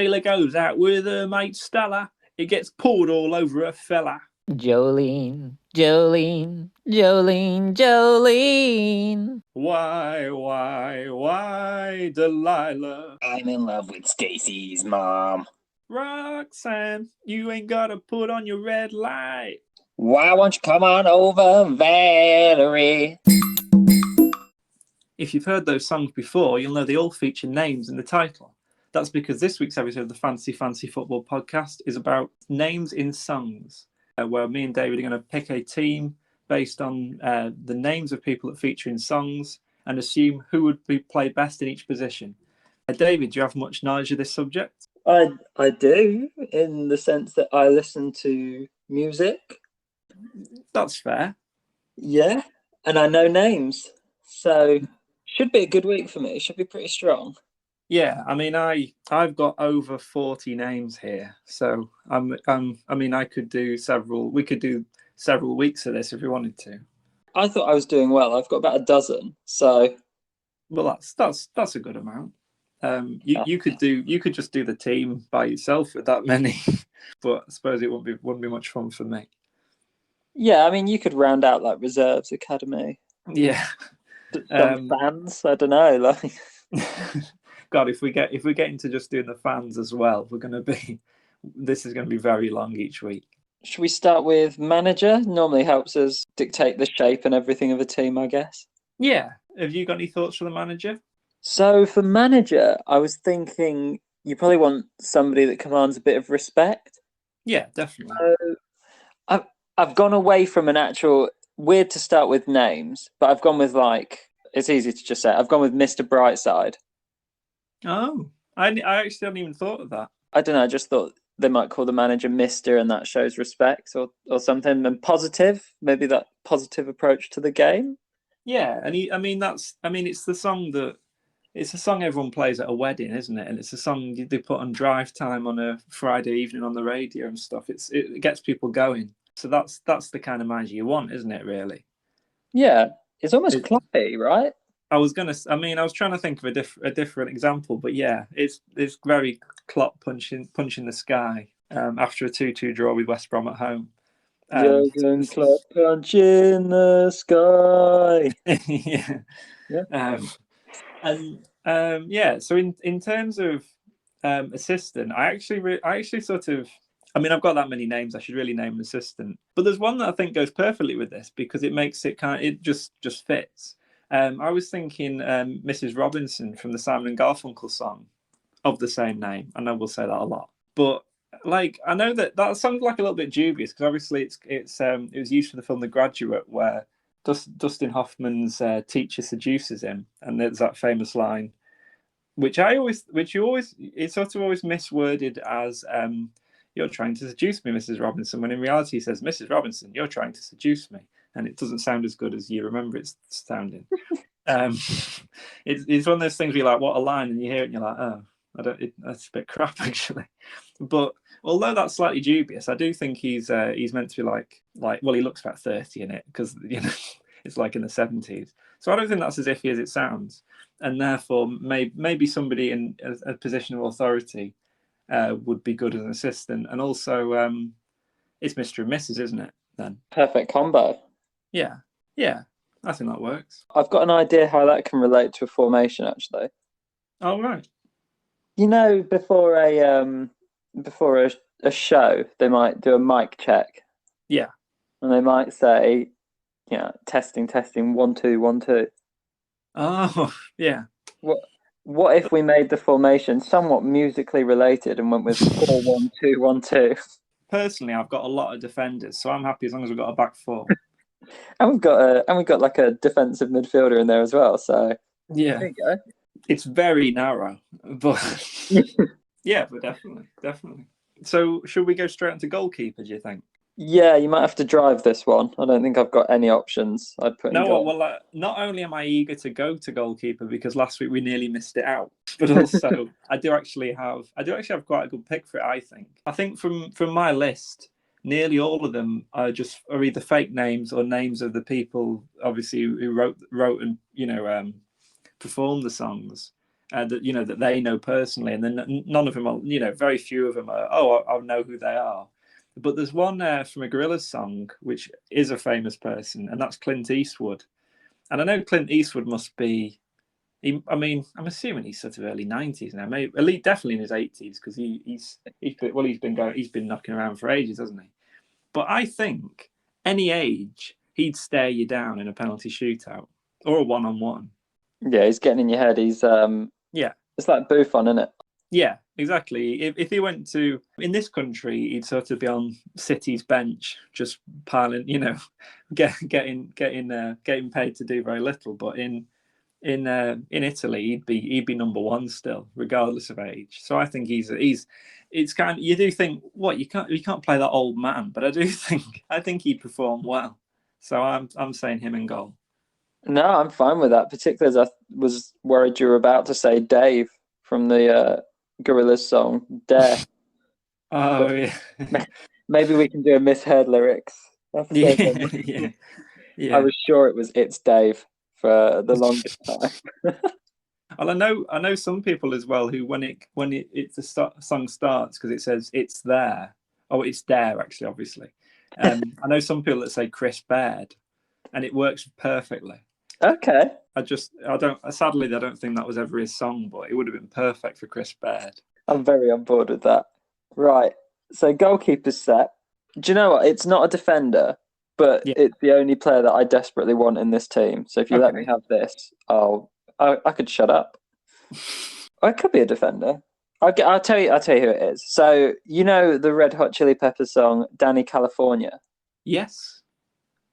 Sheila goes out with her mate Stella. It gets poured all over her fella. Jolene, Jolene, Jolene, Jolene. Why, Delilah? I'm in love with Stacy's mom. Roxanne, you ain't gotta put on your red light. Why won't you come on over, Valerie? If you've heard those songs before, you'll know they all feature names in the title. That's because this week's episode of the Fancy Football podcast is about names in songs, where me and David are going to pick a team based on the names of people that feature in songs and assume who would be played best in each position. David, do you have much knowledge of this subject? I do, in the sense that I listen to music. That's fair. Yeah, and I know names. So should be a good week for me. Should be pretty strong. Yeah, I mean, I've got over 40 names here, so I mean, I could do several. We could do several weeks of this if we wanted to. I thought I was doing well. I've got about a dozen. So, well, that's a good amount. You could just do the team by yourself with that many, but I suppose it wouldn't be much fun for me. Yeah, I mean, you could round out like reserves, academy. Yeah, some fans. I don't know, like. God, if we get into just doing the fans as well, this is going to be very long each week. Should we start with manager? Normally helps us dictate the shape and everything of a team, I guess. Yeah. Have you got any thoughts for the manager? So for manager, I was thinking you probably want somebody that commands a bit of respect. Yeah, definitely. I've gone away from an actual, weird to start with names, but I've gone with it's easy to just say, I've gone with Mr. Brightside. Oh, I actually hadn't even thought of that. I don't know, I just thought they might call the manager Mr. and that shows respect or something. And positive, maybe that positive approach to the game. Yeah, and it's the song it's a song everyone plays at a wedding, isn't it? And it's a song they put on drive time on a Friday evening on the radio and stuff. It gets people going. So that's the kind of manager you want, isn't it, really? Yeah, it's almost clappy, right? I was trying to think of a different example, but yeah, it's very Klopp punching the sky after a 2-2 draw with West Brom at home. Jurgen Klopp punch in the sky. Yeah. So in terms of assistant, I actually sort of. I mean, I've got that many names. I should really name an assistant, but there's one that I think goes perfectly with this because it makes it just fits. I was thinking Mrs. Robinson from the Simon and Garfunkel song of the same name. I know we'll say that a lot, but I know that sounds like a little bit dubious because obviously it was used for the film The Graduate, where Dustin Hoffman's teacher seduces him, and there's that famous line, it's sort of always misworded as "You're trying to seduce me, Mrs. Robinson," when in reality he says, "Mrs. Robinson, you're trying to seduce me." And it doesn't sound as good as you remember it sounding. It's one of those things where you're like, what a line, and you hear it and you're like, oh, that's a bit crap actually. But although that's slightly dubious, I do think he's meant to be like well, he looks about 30 in it because it's like in the 70s. So I don't think that's as iffy as it sounds, and therefore maybe somebody in a position of authority would be good as an assistant. And also it's Mr. and Mrs., isn't it? Then perfect combo. Yeah, I think that works. I've got an idea how that can relate to a formation, actually. Oh, right. You know, before a show, they might do a mic check. Yeah. And they might say, testing, 1 2 1 2. Oh, yeah. What if we made the formation somewhat musically related and went with 4 1 2 1 2? Personally, I've got a lot of defenders, so I'm happy as long as we've got a back four. And we've got like a defensive midfielder in there as well. So yeah, there you go. It's very narrow, but yeah, but definitely. So should we go straight into goalkeeper? Do you think? Yeah, you might have to drive this one. I don't think I've got any options. I'd put in goal. Well, not only am I eager to go to goalkeeper because last week we nearly missed it out, but also I do actually have quite a good pick for it. I think from my list, nearly all of them are either fake names or names of the people, obviously, who wrote and performed the songs. that that they know personally, and then none of them are, very few of them are. Oh, I'll know who they are. But there's one from a Gorillaz song which is a famous person, and that's Clint Eastwood. And I know Clint Eastwood must be. I'm assuming he's sort of early 90s now, maybe definitely in his 80s, because he's been knocking around for ages, hasn't he? But I think any age he'd stare you down in a penalty shootout or a one-on-one. Yeah, he's getting in your head. He's Yeah. It's like Buffon, isn't it? Yeah, exactly. If he went to in this country, he'd sort of be on City's bench, just piling, getting paid to do very little. But in Italy, he'd be number one still, regardless of age. So I think it's kind of, you do think, what, you can't play that old man, but I think he'd perform well. So I'm saying him in goal. No, I'm fine with that, particularly as I was worried you were about to say Dave from the Gorillaz song Dare. Oh, but yeah. Maybe we can do a misheard lyrics episode. Yeah. I was sure it's Dave for the longest time. Well, I know some people as well who when the song starts, because it says it's there. Oh, it's there actually, obviously. I know some people that say Chris Baird, and it works perfectly. Okay. Sadly, I don't think that was ever his song, but it would have been perfect for Chris Baird. I'm very on board with that. Right. So goalkeeper's set. Do you know what? It's not a defender, but it's the only player that I desperately want in this team. So if you let me have this, I could shut up. It could be a defender. I'll tell you who it is. So the Red Hot Chili Peppers song "Danny California." Yes.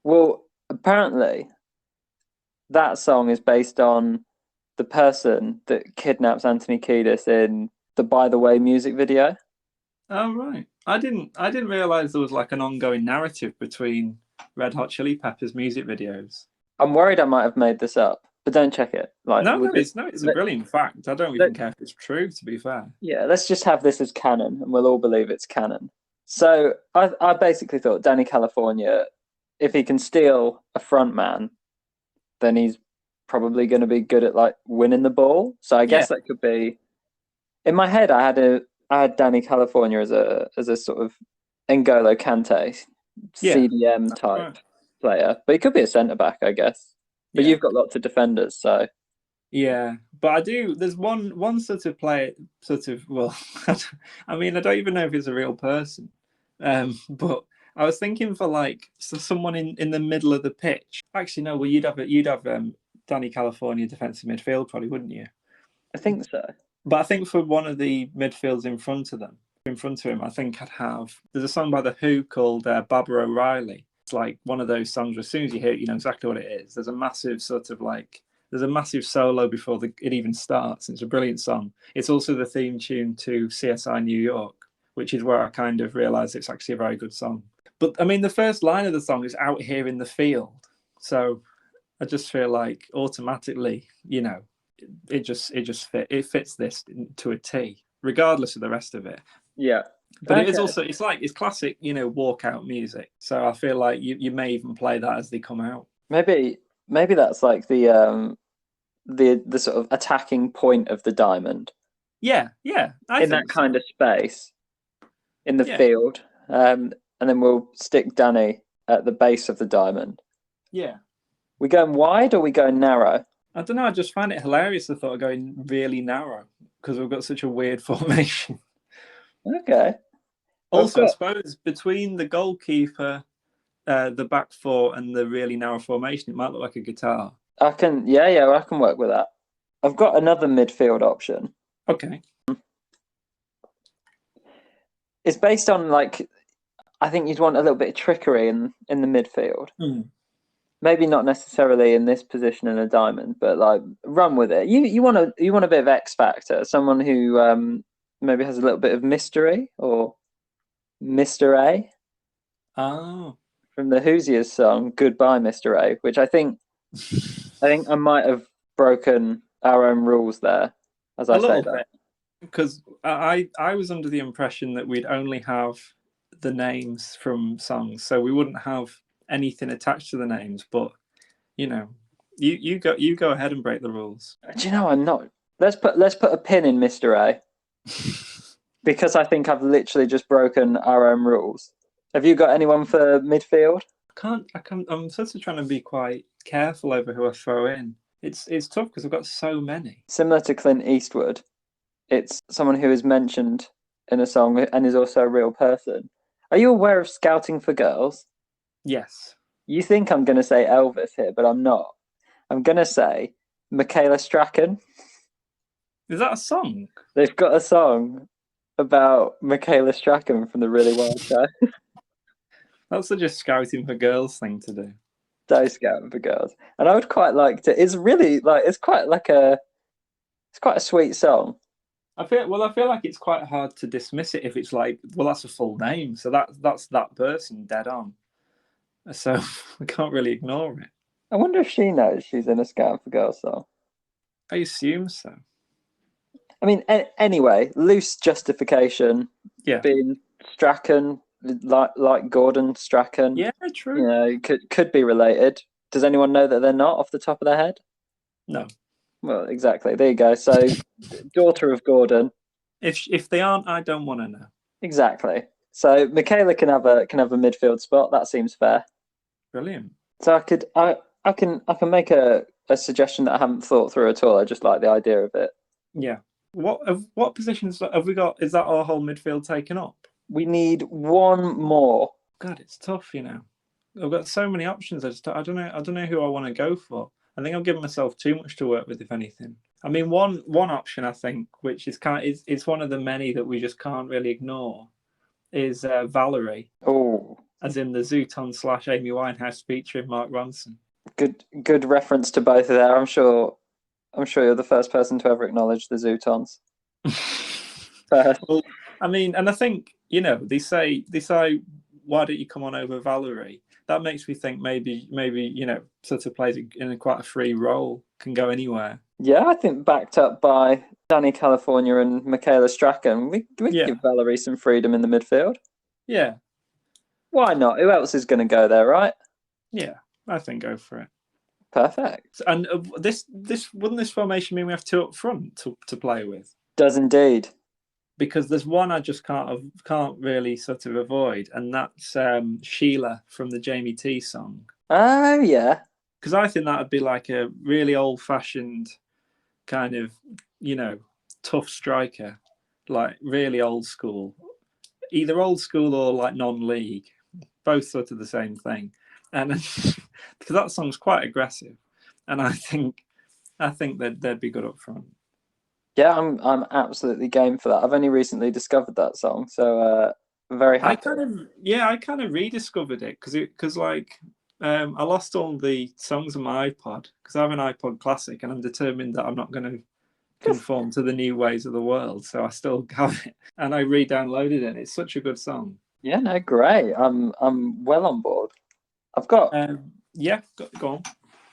Well, apparently, that song is based on the person that kidnaps Anthony Kiedis in the "By the Way" music video. Oh right, I didn't realize there was like an ongoing narrative between Red Hot Chili Peppers music videos. I'm worried I might have made this up, but don't check it. It's a brilliant fact. I don't even care if it's true, to be fair. Yeah, let's just have this as canon, and we'll all believe it's canon. So I basically thought Danny California, if he can steal a front man, then he's probably going to be good at like winning the ball. So I guess that could be. In my head, I had Danny California as a sort of N'Golo Kante, CDM type player, but he could be a centre back, I guess. But you've got lots of defenders, so. Yeah, but I do. There's one sort of player, Well, I don't even know if it's a real person, but I was thinking for like someone in the middle of the pitch. Actually, no. Well, you'd have Danny California defensive midfield, probably, wouldn't you? I think so. But I think for one of the midfields in front of him, I think I'd have. There's a song by The Who called Barbara O'Reilly. It's like one of those songs where as soon as you hear it, you know exactly what it is. There's a massive solo before it even starts. It's a brilliant song. It's also the theme tune to CSI New York, which is where I kind of realised it's actually a very good song. But the first line of the song is "out here in the field," so I just feel like automatically, it fits this to a T, regardless of the rest of it. Yeah. But it is also it's classic, walkout music. So I feel like you may even play that as they come out. Maybe that's like the sort of attacking point of the diamond. Yeah. In that kind of space in the field. And then we'll stick Danny at the base of the diamond. Yeah. We going wide or we going narrow? I don't know. I just find it hilarious the thought of going really narrow because we've got such a weird formation. Okay. Also, I suppose between the goalkeeper, the back four, and the really narrow formation, it might look like a guitar. I can work with that. I've got another midfield option. Okay. It's based on I think you'd want a little bit of trickery in the midfield. Mm. Maybe not necessarily in this position in a diamond, but run with it. You want a bit of X factor, someone who maybe has a little bit of mystery, or Mr A. Oh. From the Hoosiers song "Goodbye, Mr A," which I think I might have broken our own rules there, as I say that. Because I was under the impression that we'd only have the names from songs, so we wouldn't have anything attached to the names. But you go ahead and break the rules. Do you know, I'm not Let's put a pin in Mr A because I think I've literally just broken our own rules. Have you got anyone for midfield? I'm sort of trying to be quite careful over who I throw in. It's tough because I've got so many. Similar to Clint Eastwood, it's someone who is mentioned in a song and is also a real person. Are you aware of Scouting for Girls? Yes. You think I'm going to say Elvis here, but I'm not. I'm going to say Michaela Strachan. Is that a song? They've got a song about Michaela Strachan from the Really Wild Show. That's such a scouting for girls thing to do. So Scouting for Girls, and I would quite like to. It's really like it's quite a sweet song. I feel like it's quite hard to dismiss it if it's like, well, that's a full name, so that's that person dead on. So I can't really ignore it. I wonder if she knows she's in a Scouting for Girls song. I assume so. I mean, anyway, loose justification. Yeah. Being Strachan, like Gordon Strachan. Yeah, true. You know, could be related. Does anyone know that they're not off the top of their head? No. Well, exactly. There you go. So, daughter of Gordon. If they aren't, I don't want to know. Exactly. So Michaela can have a midfield spot. That seems fair. Brilliant. So I can make a suggestion that I haven't thought through at all. I just like the idea of it. Yeah. What positions have we got? Is that our whole midfield taken up? We need one more. God, it's tough, you know. I've got so many options. I don't know who I want to go for. I think I'm giving myself too much to work with, if anything. I mean, one option I think, which is it's one of the many that we just can't really ignore, is Valerie. Oh, as in the Zooton / Amy Winehouse featuring Mark Ronson. Good reference to both of there. I'm sure you're the first person to ever acknowledge the Zootons. Well, I mean, and I think, you know, they say, why don't you come on over, Valerie? That makes me think maybe you know, sort of plays in quite a free role, can go anywhere. Yeah, I think backed up by Danny California and Michaela Strachan, we give Valerie some freedom in the midfield. Yeah. Why not? Who else is going to go there, right? Yeah, I think go for it. Perfect. And wouldn't this formation mean we have two up front to play with? Does indeed. Because there's one I just can't really sort of avoid, and that's Sheila from the Jamie T song. Oh yeah. Because I think that would be like a really old-fashioned kind of, you know, tough striker, like really old school, either old school or like non-league, both sort of the same thing. And because that song's quite aggressive, and I think that they'd be good up front. Yeah, I'm absolutely game for that. I've only recently discovered that song, so very happy. I kind of rediscovered it because I lost all the songs on my iPod because I have an iPod Classic and I'm determined that I'm not going to conform to the new ways of the world, so I still have it and I re-downloaded it. It's such a good song. Yeah, no, great. I'm well on board. I've got go on.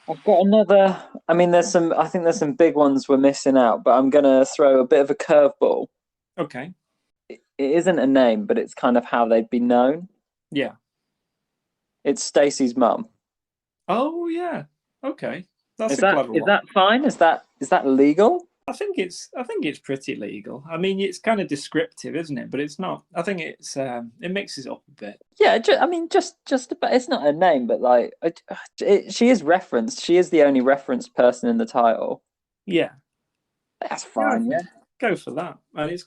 I've got another. I mean, I think there's some big ones we're missing out, but I'm gonna throw a bit of a curveball. Okay. It isn't a name, but it's kind of how they'd be known. Yeah. It's Stacey's mum. Oh yeah. Okay. Is that fine? Is that legal? I think it's pretty legal. I mean, it's kind of descriptive, isn't it? But it's not. I think it's it mixes up a bit. Yeah, just about. It's not her name, but like she is referenced. She is the only referenced person in the title. Yeah, that's fine. Yeah, go for that. And it's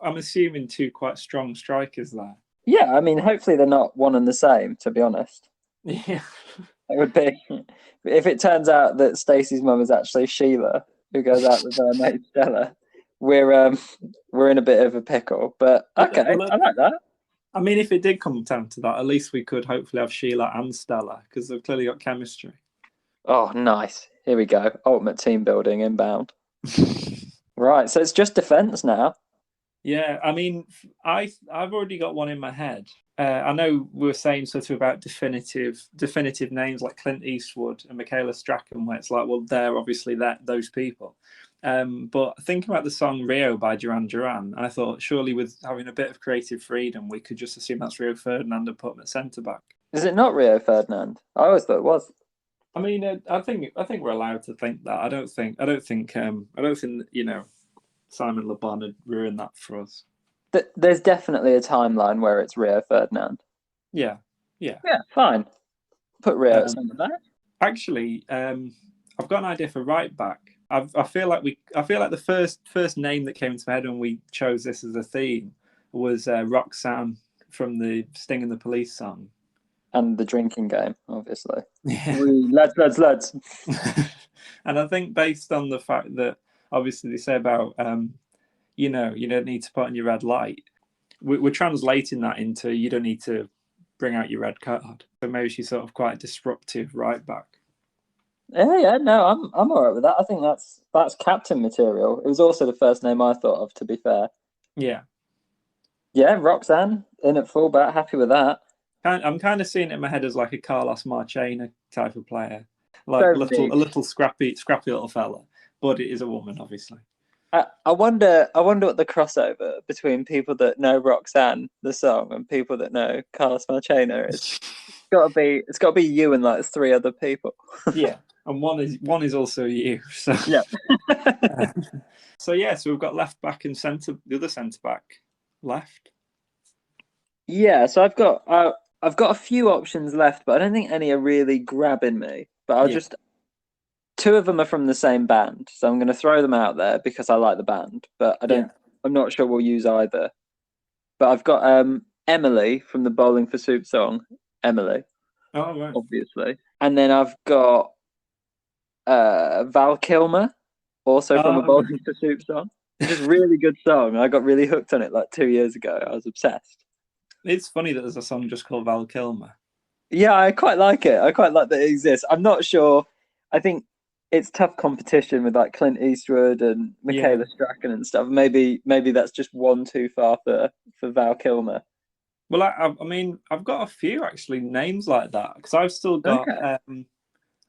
I'm assuming two quite strong strikers there. Yeah, I mean, hopefully they're not one and the same. To be honest. Yeah, it would be if it turns out that Stacey's mum is actually Sheila, who goes out with her mate Stella. We're in a bit of a pickle, but okay, I like that. I mean, if it did come down to that, at least we could hopefully have Sheila and Stella because they've clearly got chemistry. Oh, nice. Here we go. Ultimate team building inbound. Right, so it's just defence now. Yeah, I mean, I've already got one in my head. I know we were saying sort of about definitive names like Clint Eastwood and Michaela Strachan, where it's like, well, they're obviously those people. But thinking about the song Rio by Duran Duran, I thought surely with having a bit of creative freedom, we could just assume that's Rio Ferdinand and put him at centre back. Is it not Rio Ferdinand? I always thought it was. I mean, I think we're allowed to think that. I don't think Simon Le Bon had ruined that for us. There's definitely a timeline where it's Rio Ferdinand. Yeah. Yeah, fine. Put Rio at centre back. Actually, I've got an idea for right back. I feel like the first name that came into my head when we chose this as a theme was Roxanne from the Sting and the Police song. And the drinking game, obviously. Yeah. Lads. And I think based on the fact that obviously they say about you don't need to put on your red light. We're translating that into you don't need to bring out your red card. So maybe she's sort of quite a disruptive right back. Yeah, no, I'm all right with that. I think that's captain material. It was also the first name I thought of, to be fair. Yeah. Yeah, Roxanne in at fullback, happy with that. I'm kind of seeing it in my head as like a Carlos Marchena type of player, like So a little scrappy little fella, but it is a woman, obviously. I wonder what the crossover between people that know Roxanne the song and people that know Carlos Marchena is. It's got to be you and like 3 other people. Yeah, and one is also you. So yeah. So we've got left back and the other centre back left. Yeah, so I've got a few options left, but I don't think any are really grabbing me. But I'll just 2 of them are from the same band, so I'm going to throw them out there because I like the band, but I'm not sure we'll use either. But I've got Emily from the Bowling for Soup song, Emily. Oh, right. Obviously. And then I've got Val Kilmer, also from a Bowling for Soup song. It's just a really good song. I got really hooked on it like 2 years ago. I was obsessed. It's funny that there's a song just called Val Kilmer. Yeah, I quite like it. I quite like that it exists. I'm not sure. I think it's tough competition with like Clint Eastwood and Michaela Strachan and stuff. Maybe that's just one too far for Val Kilmer. Well, I mean, I've got a few actually names like that because I've still got. Okay.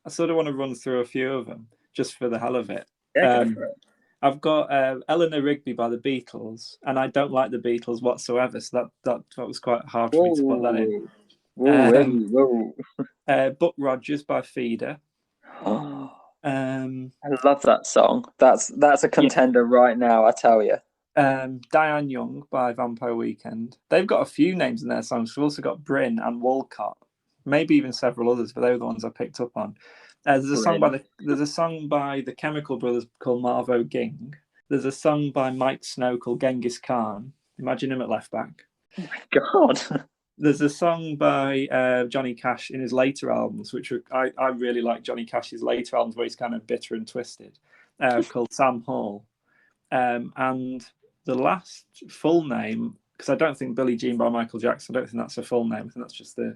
I sort of want to run through a few of them just for the hell of it. Yeah, go for it. I've got Eleanor Rigby by the Beatles, and I don't like the Beatles whatsoever, so that was quite hard for me to put that in. Whoa. Buck Rogers by Feeder. I love that song. That's a contender right now, I tell you. Diane Young by Vampire Weekend. They've got a few names in their songs. We've also got Bryn and Walcott, maybe even several others, but they were the ones I picked up on. There's a song by the Chemical Brothers called Marvo Ging. There's a song by Mike Snow called Genghis Khan. Imagine him at left back. Oh my god. There's a song by Johnny Cash in his later albums, which I really like Johnny Cash's later albums where he's kind of bitter and twisted, called Sam Hall. And the last full name, because I don't think Billie Jean by Michael Jackson, I don't think that's a full name. I think that's just a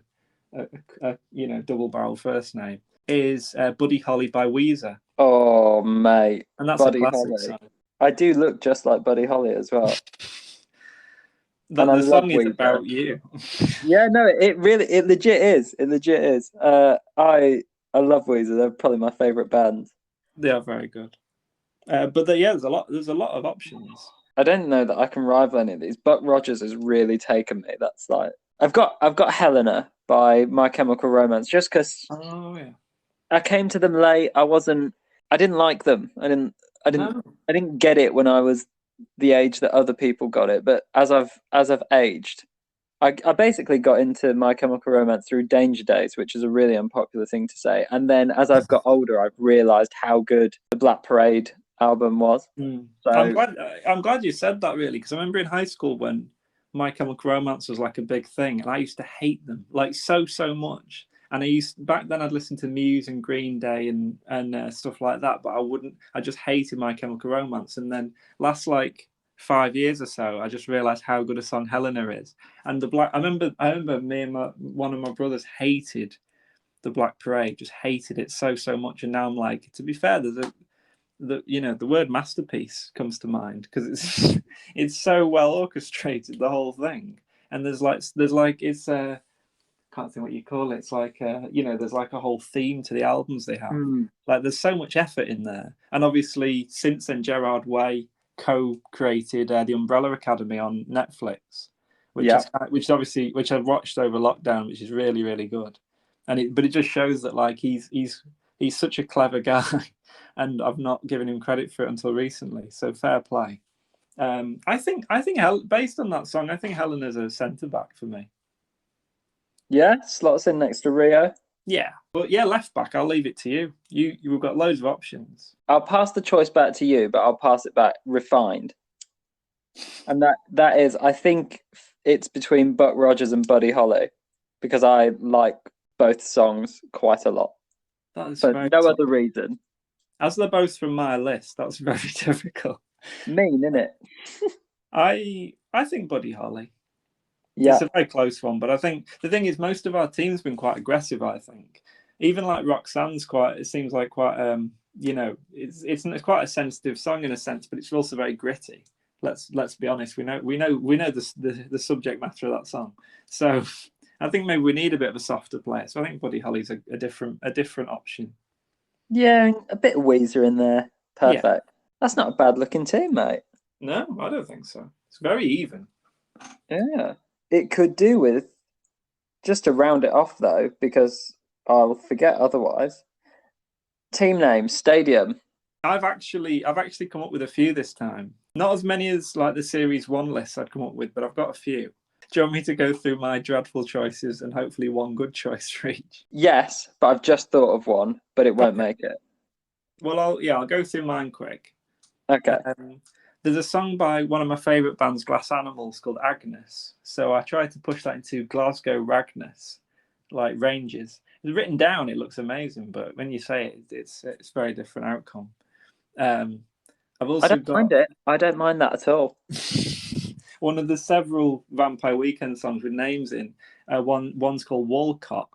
double barrel first name, is Buddy Holly by Weezer. Oh, mate. And that's Buddy a classic Holly. song. I do look just like Buddy Holly as well. The song is about you. Yeah, no, it legit is. It legit is. I love Weezer. They're probably my favourite band. They are very good. But there's a lot of options. I don't know that I can rival any of these. Buck Rogers has really taken me. That's like I've got Helena by My Chemical Romance just because I came to them late. I didn't like them. I didn't get it when I was the age that other people got it. But as I've aged, I basically got into My Chemical Romance through Danger Days, which is a really unpopular thing to say. And then as I've got older, I've realised how good the Black Parade album was. So I'm glad you said that, really, because I remember in high school when My Chemical Romance was like a big thing, and I used to hate them like so much. And back then I'd listen to Muse and Green Day and stuff like that, but I just hated My Chemical Romance. And then last like 5 years or so, I just realized how good a song Helena is. And I remember me and one of my brothers hated the Black Parade, just hated it so much. And now I'm like, to be fair, the word masterpiece comes to mind because it's so well orchestrated, the whole thing. And there's like it's can't think what you call it. It's like there's like a whole theme to the albums they have. Like there's so much effort in there. And obviously since then Gerard Way co-created the Umbrella Academy on Netflix, which I've watched over lockdown, which is really, really good. and but it just shows that like he's such a clever guy, and I've not given him credit for it until recently. So fair play. I think based on that song, I think Helena's a centre back for me. Yeah, slots in next to Rio. Yeah, but yeah, left back. I'll leave it to you. You've got loads of options. I'll pass the choice back to you, but I'll pass it back refined. And that is, I think it's between Buck Rogers and Buddy Holly, because I like both songs quite a lot. That's but very no tough. other reason. As they're both from my list, that's very difficult. Mean, isn't it? I think Buddy Holly. Yeah. It's a very close one, but I think the thing is, most of our team's been quite aggressive. I think even like Roxanne's quite. It seems like quite. It's quite a sensitive song in a sense, but it's also very gritty. Let's be honest. We know the subject matter of that song. So I think maybe we need a bit of a softer player. So I think Buddy Holly's a different option. Yeah, a bit of Weezer in there. Perfect. Yeah. That's not a bad looking team, mate. No, I don't think so. It's very even. Yeah. It could do with, just to round it off though, because I'll forget otherwise. Team name, stadium. I've actually come up with a few this time. Not as many as like the Series 1 list I'd come up with, but I've got a few. Do you want me to go through my dreadful choices and hopefully one good choice for each? Yes, but I've just thought of one, but it won't make it. Well, I'll go through mine quick. Okay. There's a song by one of my favourite bands, Glass Animals, called Agnes. So I tried to push that into Glasgow Ragness, like ranges. It's written down, it looks amazing, but when you say it, it's very different outcome. I've also mind it. I don't mind that at all. one of the several Vampire Weekend songs with names in. One's called Walcott.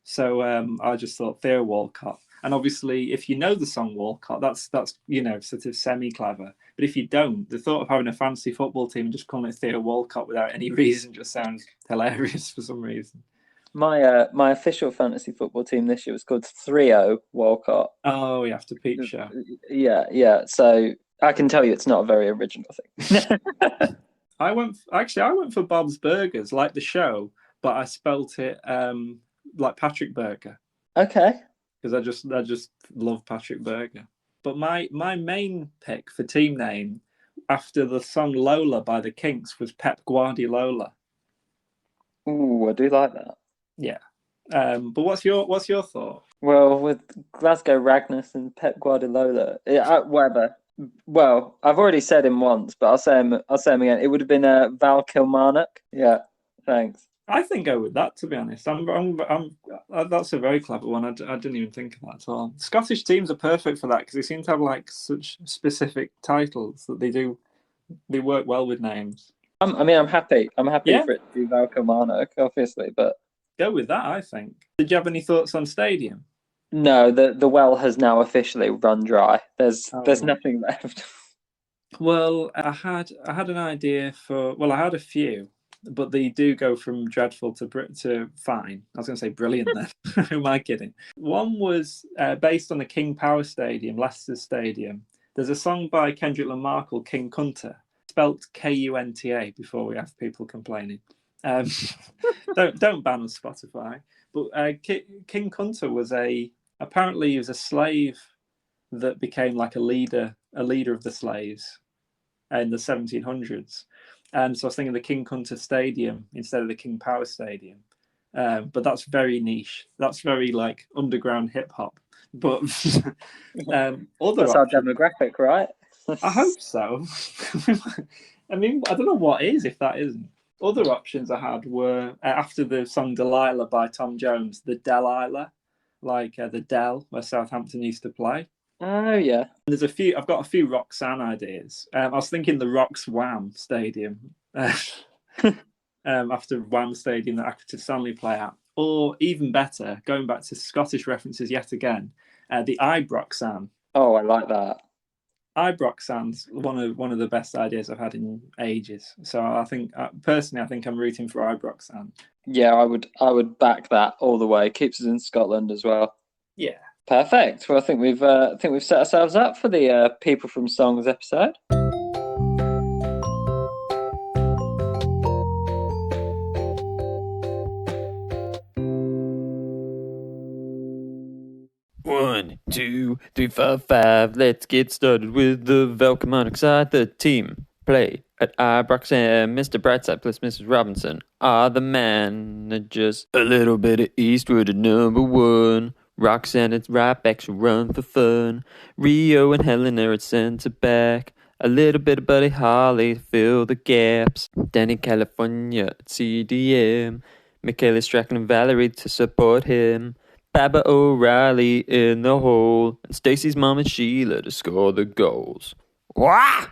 So I just thought Theo Walcott. And obviously, if you know the song Walcott, that's sort of semi-clever. But if you don't, the thought of having a fancy football team and just calling it Theo Walcott without any reason just sounds hilarious for some reason. My official fantasy football team this year was called Threo Walcott. Oh, you have to peep show. Yeah. So I can tell you it's not a very original thing. I went for Bob's Burgers, like the show, but I spelt it like Patrick Burger. Okay. Because I just love Patrick Burger. But my main pick for team name after the song Lola by the Kinks was Pep Guardiola. Ooh, I do like that. Yeah. But what's your thought? Well, with Glasgow Ragnus and Pep Guardiola, whatever. Well, I've already said him once, but I'll say him again. It would have been Val Kilmarnock. Yeah, thanks. I think go with that, to be honest. That's a very clever one. I didn't even think of that at all. Scottish teams are perfect for that because they seem to have like such specific titles that they work well with names. I'm happy. I'm happy Yeah. for it to be Val Kilmarnock, obviously, but go with that, I think. Did you have any thoughts on stadium? No, the well has now officially run dry. There's nothing left. Well, I had an idea I had a few, but they do go from dreadful to fine. I was going to say brilliant then. Who am I kidding? One was based on the King Power Stadium, Leicester Stadium. There's a song by Kendrick Lamar called King Kunta, spelt Kunta before we have people complaining. Don't ban on Spotify. But King Kunta was apparently he was a slave that became like a leader of the slaves in the 1700s. And so I was thinking the King Kunta Stadium instead of the King Power Stadium. But that's very niche. That's very like underground hip hop. But That's our demographic, right? I hope so. I mean, I don't know what is if that isn't. Other options I had were after the song Delilah by Tom Jones, the Delilah, like the Dell where Southampton used to play. Oh yeah. There's a few. I've got a few Roxanne ideas. I was thinking the Rox Wham Stadium after Wham Stadium that Active Stanley play at, or even better, going back to Scottish references yet again, the Ibroxan. Oh, I like that. Ibroxan's one of the best ideas I've had in ages. So I think personally, I think I'm rooting for Ibroxan. Yeah, I would back that all the way. Keeps us in Scotland as well. Yeah. Perfect. Well, I think we've set ourselves up for the People from Songs episode. 1, 2, 3, 4, 5. Let's get started with the Valcomonic side. The team play at Roxanne and Mr. Brightside plus Mrs. Robinson are the managers. A little bit of Eastwood at number 1. Roxanne and right she'll run for fun. Rio and Helen are at centre back. A little bit of Buddy Holly to fill the gaps. Danny California at CDM. Michaela Strachan and Valerie to support him. Baba O'Reilly in the hole. And Stacy's mom and Sheila to score the goals. Wah!